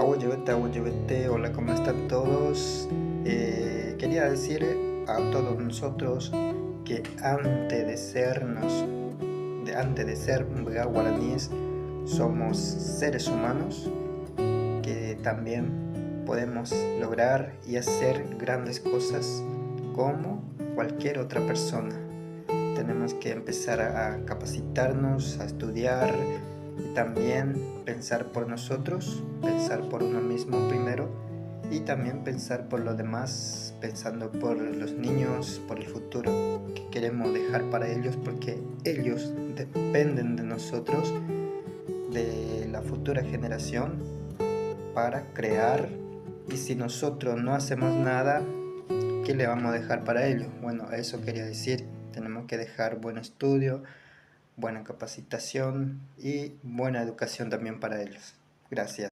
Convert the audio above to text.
Hola, ¿cómo están todos? Quería decir a todos nosotros que antes de ser guaraníes, somos seres humanos que también podemos lograr y hacer grandes cosas como cualquier otra persona. Tenemos que empezar a capacitarnos, a estudiar y también pensar por nosotros, pensar por uno mismo primero y también pensar por los demás, pensando por los niños, por el futuro que queremos dejar para ellos, porque ellos dependen de nosotros, de la futura generación, para crear. Y si nosotros no hacemos nada, ¿qué le vamos a dejar para ellos? Bueno, eso quería decir. Tenemos que dejar buen estudio, buena capacitación y buena educación también para ellos. Gracias.